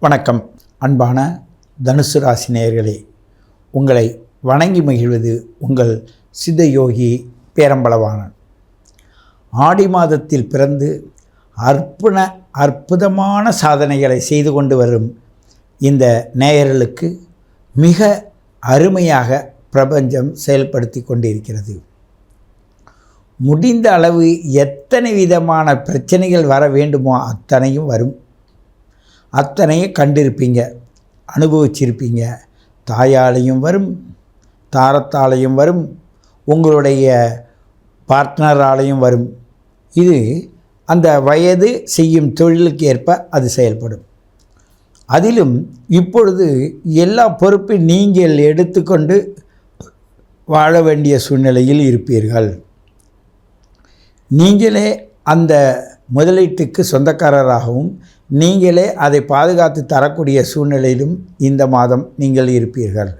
வணக்கம். அன்பான தனுசு ராசி நேயர்களே, உங்களை வணங்கி மகிழ்வது உங்கள் சித்தயோகி பேரம்பளவாணன். ஆடி மாதத்தில் பிறந்து அற்புதமான சாதனைகளை செய்து கொண்டு வரும் இந்த நேயர்களுக்கு மிக அருமையாக பிரபஞ்சம் செயல்படுத்தி கொண்டிருக்கிறது. முடிந்த அளவு எத்தனை விதமான பிரச்சனைகள் வர வேண்டுமோ அத்தனையும் வரும். அத்தனையும் கண்டிருப்பீங்க, அனுபவிச்சிருப்பீங்க. தாயாலையும் வரும், தாரத்தாலையும் வரும், உங்களுடைய பார்ட்னராலையும் வரும். இது அந்த வயது செய்யும் தொழிலுக்கு ஏற்ப அது செயல்படும். அதிலும் இப்பொழுது எல்லா பொறுப்பையும் நீங்கள் எடுத்துக்கொண்டு வாழ வேண்டிய சூழ்நிலையில் இருப்பீர்கள். நீங்களே அந்த முதலீட்டுக்கு சொந்தக்காரராகவும் நீங்களே அதை பாதுகாத்து தரக்கூடிய சூழ்நிலையிலும் இந்த மாதம் நீங்கள் இருப்பீர்கள்.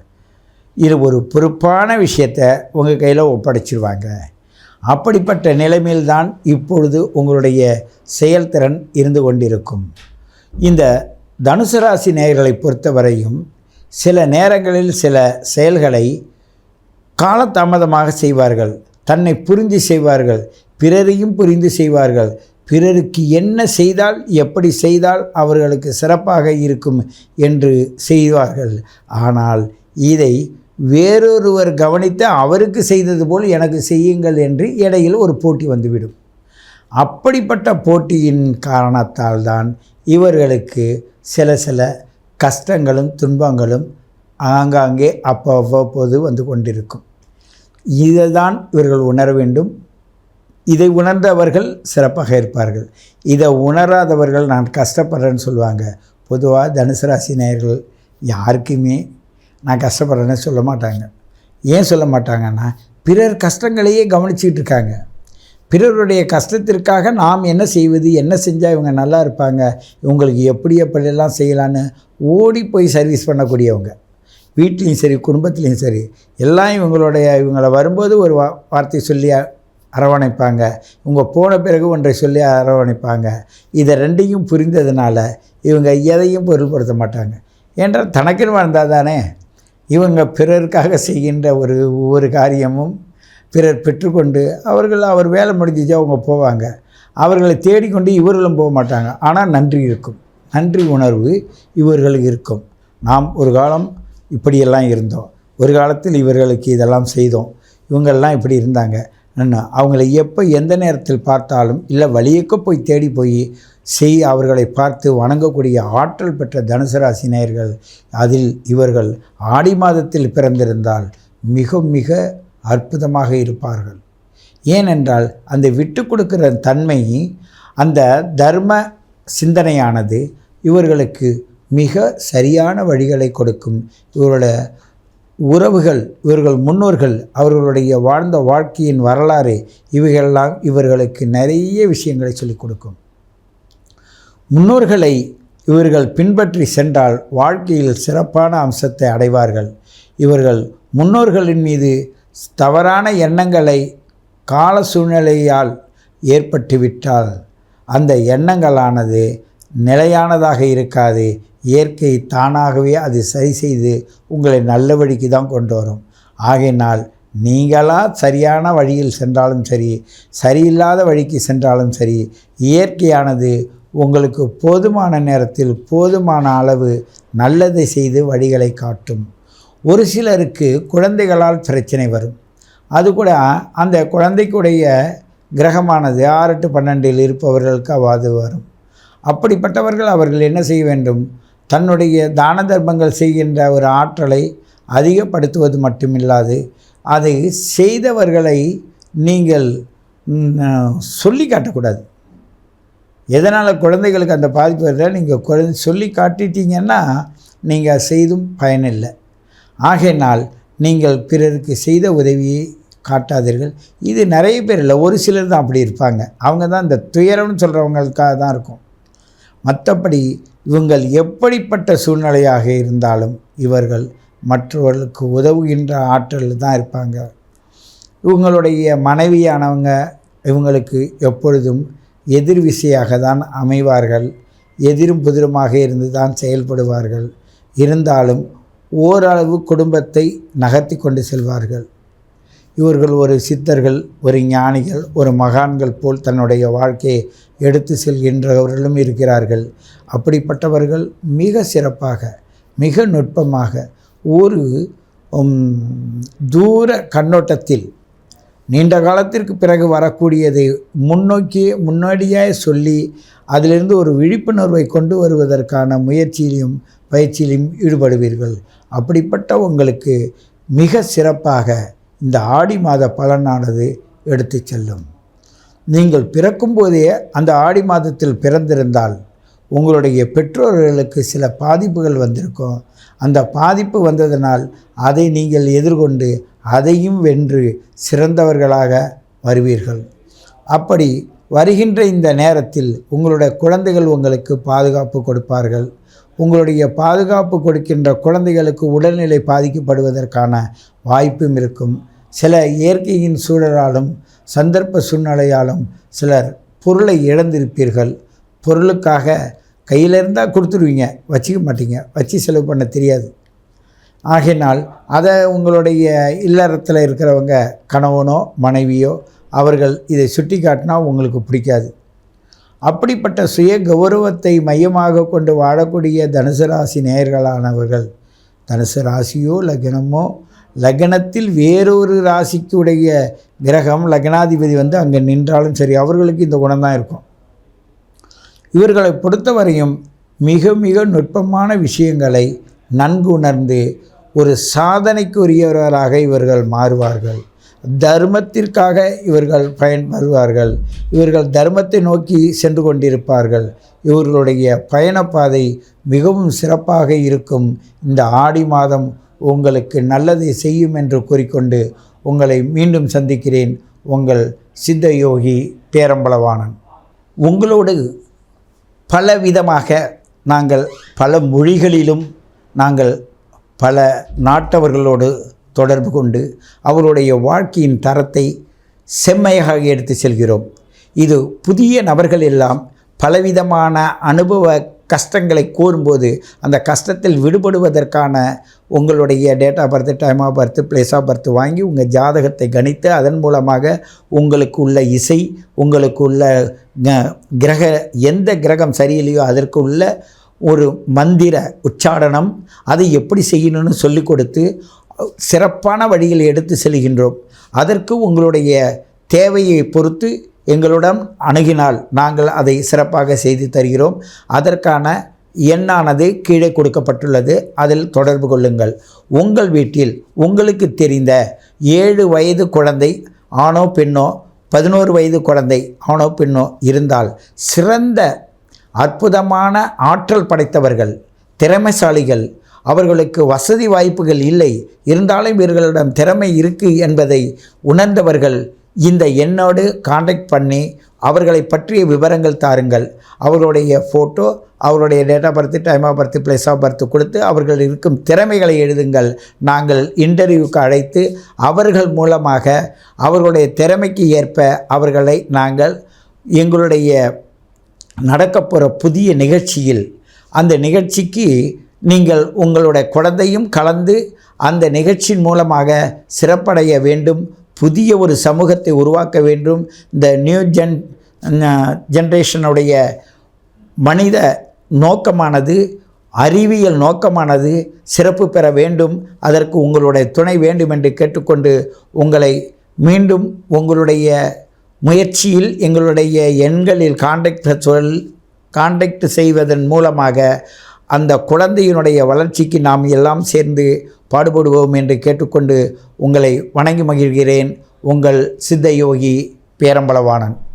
இது ஒரு பொறுப்பான விஷயத்தை உங்கள் கையில் ஒப்படைச்சிருவாங்க. அப்படிப்பட்ட நிலைமையில்தான் இப்பொழுது உங்களுடைய செயல்திறன் இருந்து கொண்டிருக்கும். இந்த தனுசு ராசி நேயர்களை பொறுத்தவரையும் சில நேரங்களில் சில செயல்களை காலதாமதமாக செய்வார்கள், தன்னை புரிந்து செய்வார்கள், பிறரையும் புரிந்து செய்வார்கள். பிறருக்கு என்ன செய்தால், எப்படி செய்தால் அவர்களுக்கு சிறப்பாக இருக்கும் என்று செய்வார்கள். ஆனால் இதை வேறொருவர் கவனித்து அவருக்கு செய்தது போல் எனக்கு செய்யுங்கள் என்று இடையில் ஒரு போட்டி வந்துவிடும். அப்படிப்பட்ட போட்டியின் காரணத்தால் தான் இவர்களுக்கு சில கஷ்டங்களும் துன்பங்களும் ஆங்காங்கே அவ்வப்போது வந்து கொண்டிருக்கும். இதை தான் இவர்கள் உணர வேண்டும். இதை உணர்ந்தவர்கள் சிறப்பாக இருப்பார்கள். இதை உணராதவர்கள் நான் கஷ்டப்படுறேன்னு சொல்லுவாங்க. பொதுவாக தனுசு ராசி நேயர்கள் யாருக்குமே நான் கஷ்டப்படுறேன்னு சொல்ல மாட்டாங்க. ஏன் சொல்ல மாட்டாங்கன்னா, பிறர் கஷ்டங்களையே கவனிச்சிக்கிட்டு இருக்காங்க. பிறருடைய கஷ்டத்திற்காக நாம் என்ன செய்வது, என்ன செஞ்சால் இவங்க நல்லா இருப்பாங்க, இவங்களுக்கு எப்படியெல்லாம் செய்யலான்னு ஓடி போய் சர்வீஸ் பண்ணக்கூடியவங்க. வீட்லேயும் சரி, குடும்பத்துலேயும் சரி, எல்லாம் இவங்களை வரும்போது ஒரு வார்த்தை சொல்லி அரவணைப்பாங்க, இவங்க போன பிறகு ஒன்றை சொல்லி அரவணைப்பாங்க. இதை ரெண்டையும் புரிந்ததுனால இவங்க எதையும் பொருள்படுத்த மாட்டாங்க. என்றால் தனக்குன்னு வாழ்ந்தால் தானே. இவங்க பிறருக்காக செய்கின்ற ஒவ்வொரு காரியமும் பிறர் பெற்றுக்கொண்டு அவர் வேலை முடிஞ்சிச்சா அவங்க போவாங்க. அவர்களை தேடிக்கொண்டு இவர்களும் போக மாட்டாங்க. ஆனால் நன்றி இருக்கும், நன்றி உணர்வு இவர்களுக்கு இருக்கும். நாம் ஒரு காலம் இப்படியெல்லாம் இருந்தோம், ஒரு காலத்தில் இவர்களுக்கு இதெல்லாம் செய்தோம், இவங்கெல்லாம் இப்படி இருந்தாங்க. அவங்களை எப்போ எந்த நேரத்தில் பார்த்தாலும் இல்லை வழியக்க போய் தேடி போய் அவர்களை பார்த்து வணங்கக்கூடிய ஆற்றல் பெற்ற தனுசு ராசி நேயர்கள். அதில் இவர்கள் ஆடி மாதத்தில் பிறந்திருந்தால் மிக மிக அற்புதமாக இருப்பார்கள். ஏனென்றால் அந்த விட்டு கொடுக்கிற தன்மை, அந்த தர்ம சிந்தனையானது இவர்களுக்கு மிக சரியான வழிகளை கொடுக்கும். இவரோட உறவுகள், இவர்கள் முன்னோர்கள், அவர்களுடைய வாழ்ந்த வாழ்க்கையின் வரலாறு, இவைகளெல்லாம் இவர்களுக்கு நிறைய விஷயங்களை சொல்லிக் கொடுக்கும். முன்னோர்களை இவர்கள் பின்பற்றி சென்றால் வாழ்க்கையில் சிறப்பான அம்சத்தை அடைவார்கள். இவர்கள் முன்னோர்களின் மீது தவறான எண்ணங்களை கால சூழ்நிலையால் ஏற்பட்டுவிட்டால் அந்த எண்ணங்களானது நிலையானதாக இருக்காது. இயற்கை தானாகவே அது சரி செய்து உங்களை நல்ல வழிக்கு தான் கொண்டு வரும். ஆகையினால் நீங்களாக சரியான வழியில் சென்றாலும் சரி, சரியில்லாத வழிக்கு சென்றாலும் சரி, இயற்கையானது உங்களுக்கு போதுமான நேரத்தில் போதுமான அளவு நல்லதை செய்து வழிகளை காட்டும். ஒரு சிலருக்கு குழந்தைகளால் பிரச்சனை வரும். அது கூட அந்த குழந்தைக்குடைய கிரகமானது 6 to 12 இருப்பவர்களுக்கு அவ்வாறு வரும். அப்படிப்பட்டவர்கள் அவர்கள் என்ன செய்ய வேண்டும், தன்னுடைய தான தர்மங்கள் செய்கின்ற ஒரு ஆற்றலை அதிகப்படுத்துவது மட்டுமில்லாது அதை செய்தவர்களை நீங்கள் சொல்லி காட்டக்கூடாது. எதனால் குழந்தைகளுக்கு அந்த பாதிப்பு வருதால் நீங்கள் சொல்லி காட்டிட்டீங்கன்னா நீங்கள் செய்தும் பயனில்லை. ஆகையினால் நீங்கள் பிறருக்கு செய்த உதவியை காட்டாதீர்கள். இது நிறைய பேர் இல்லை, ஒரு சிலர் தான் அப்படி இருப்பாங்க. அவங்க தான் இந்த துயரம்னு சொல்கிறவங்களுக்காக தான் இருக்கும். மற்றபடி இவங்கள் எப்படிப்பட்ட சூழ்நிலையாக இருந்தாலும் இவர்கள் மற்றவர்களுக்கு உதவுகின்ற ஆற்றல் தான் இருப்பாங்க. இவங்களுடைய மனைவியானவங்க இவங்களுக்கு எப்பொழுதும் எதிர்விசையாக தான் அமைவார்கள். எதிரும் புதிருமாக இருந்து தான் செயல்படுவார்கள். இருந்தாலும் ஓரளவு குடும்பத்தை நகர்த்தி கொண்டு செல்வார்கள். இவர்கள் ஒரு சித்தர்கள், ஒரு ஞானிகள், ஒரு மகான்கள் போல் தன்னுடைய வாழ்க்கையை எடுத்து செல்கின்றவர்களும் இருக்கிறார்கள். அப்படிப்பட்டவர்கள் மிக சிறப்பாக, மிக நுட்பமாக ஒரு தூர கண்ணோட்டத்தில் நீண்ட காலத்திற்கு பிறகு வரக்கூடியதை முன்னாடியே சொல்லி அதிலிருந்து ஒரு விழிப்புணர்வை கொண்டு வருவதற்கான முயற்சியிலும் பயிற்சியிலும் ஈடுபடுவீர்கள். அப்படிப்பட்ட உங்களுக்கு மிக சிறப்பாக இந்த ஆடி மாத பலனானது எடுத்து செல்லும். நீங்கள் பிறக்கும்போதே அந்த ஆடி மாதத்தில் பிறந்திருந்தால் உங்களுடைய பெற்றோர்களுக்கு சில பாதிப்புகள் வந்திருக்கும். அந்த பாதிப்பு வந்ததனால் அதை நீங்கள் எதிர்கொண்டு அதையும் வென்று சிறந்தவர்களாக வருவீர்கள். அப்படி வருகின்ற இந்த நேரத்தில் உங்களுடைய குழந்தைகள் உங்களுக்கு பாதுகாப்பு கொடுப்பார்கள். உங்களுடைய பாதுகாப்பு கொடுக்கின்ற குழந்தைகளுக்கு உடல்நிலை பாதிக்கப்படுவதற்கான வாய்ப்பும் இருக்கும். சில இயற்கையின் சூழலாலும் சந்தர்ப்ப சூழ்நிலையாலும் சிலர் பொருளை இழந்திருப்பீர்கள். பொருளுக்காக கையில் இருந்தால் கொடுத்துருவீங்க, வச்சிக்க மாட்டீங்க, வச்சு செலவு பண்ண தெரியாது. ஆகையினால் அதை உங்களுடைய இல்லறத்தில் இருக்கிறவங்க கணவனோ மனைவியோ அவர்கள் இதை சுட்டி காட்டினா உங்களுக்கு பிடிக்காது. அப்படிப்பட்ட சுய கௌரவத்தை மையமாக கொண்டு வாழக்கூடிய தனுசு ராசி நேயர்களானவர்கள், தனுசு ராசியோ லக்னமோ, லக்னத்தில் வேறொரு ராசிக்குடைய கிரகம் லக்னாதிபதி அங்கே நின்றாலும் சரி, அவர்களுக்கு இந்த குணம்தான் இருக்கும். இவர்களை பொறுத்தவரையும் மிக மிக நுட்பமான விஷயங்களை நன்கு உணர்ந்து ஒரு சாதனைக்குரியவர்களாக இவர்கள் மாறுவார்கள். தர்மத்திற்காக இவர்கள் பயன்படுவார்கள். இவர்கள் தர்மத்தை நோக்கி சென்று கொண்டிருப்பார்கள். இவர்களுடைய பயணப்பாதை மிகவும் சிறப்பாக இருக்கும். இந்த ஆடி மாதம் உங்களுக்கு நல்லதை செய்யும் என்று கூறிக்கொண்டு உங்களை மீண்டும் சந்திக்கிறேன். உங்கள் சித்த யோகி பேரம்பலவாணன். உங்களோடு பலவிதமாக நாங்கள் பல மொழிகளிலும் நாங்கள் பல நாட்டவர்களோடு தொடர்பு கொண்டு அவருடைய வாழ்க்கையின் தரத்தை செம்மையாக எடுத்து செல்கிறோம். இது புதிய நபர்கள் எல்லாம் பலவிதமான அனுபவ கஷ்டங்களை கூறும்போது அந்த கஷ்டத்தில் விடுபடுவதற்கான உங்களுடைய date of birth, time of birth, place of birth வாங்கி உங்கள் ஜாதகத்தை கணித்து அதன் மூலமாக உங்களுக்கு உள்ள இசை, உங்களுக்கு உள்ள எந்த கிரகம் சரியில்லையோ அதற்கு உள்ள ஒரு மந்திர உச்சாரணம், அதை எப்படி செய்யணும்னு சொல்லிக் கொடுத்து சிறப்பான வழியில் எடுத்து செல்கின்றோம். அதற்கு உங்களுடைய தேவையை பொறுத்து எங்களுடன் அணுகினால் நாங்கள் அதை சிறப்பாக செய்து தருகிறோம். அதற்கான எண்ணானது கீழே கொடுக்கப்பட்டுள்ளது, அதில் தொடர்பு கொள்ளுங்கள். உங்கள் வீட்டில் உங்களுக்கு தெரிந்த 7 வயது குழந்தை ஆணோ பெண்ணோ, 11 வயது குழந்தை ஆணோ பெண்ணோ இருந்தால் சிறந்த அற்புதமான ஆற்றல் படைத்தவர்கள், திறமைசாலிகள், அவர்களுக்கு வசதி வாய்ப்புகள் இல்லை, இருந்தாலும் இவர்களிடம் திறமை இருக்குது என்பதை உணர்ந்தவர்கள் இந்த எண்ணோடு காண்டாக்ட் பண்ணி அவர்களை பற்றிய விவரங்கள் தாருங்கள். அவர்களுடைய ஃபோட்டோ, அவருடைய date of birth, time of birth, place of birth கொடுத்து அவர்கள் இருக்கும் திறமைகளை எழுதுங்கள். நாங்கள் இன்டர்வியூக்கு அழைத்து அவர்கள் மூலமாக அவர்களுடைய திறமைக்கு ஏற்ப அவர்களை நாங்கள் எங்களுடைய நடக்கப்போகிற புதிய நிகழ்ச்சியில், அந்த நிகழ்ச்சிக்கு நீங்கள் உங்களுடைய குழந்தையும் கலந்து அந்த நிகழ்ச்சியின் மூலமாக சிறப்படைய வேண்டும். புதிய ஒரு சமூகத்தை உருவாக்க வேண்டும். இந்த நியூ ஜென்ரேஷனுடைய மனித நோக்கமானது, அறிவியல் நோக்கமானது சிறப்பு பெற வேண்டும். அதற்கு உங்களுடைய துணை வேண்டும் என்று கேட்டுக்கொண்டு உங்களை மீண்டும் உங்களுடைய முயற்சியில் எங்களுடைய எண்களில் காண்டாக்ட் செய்வதன் மூலமாக அந்த குழந்தையினுடைய வளர்ச்சிக்கு நாம் எல்லாம் சேர்ந்து பாடுபடுவோம் என்று கேட்டுக்கொண்டு உங்களை வணங்கி மகிழ்கிறேன். உங்கள் சித்த யோகி பேரம்பலவாணன்.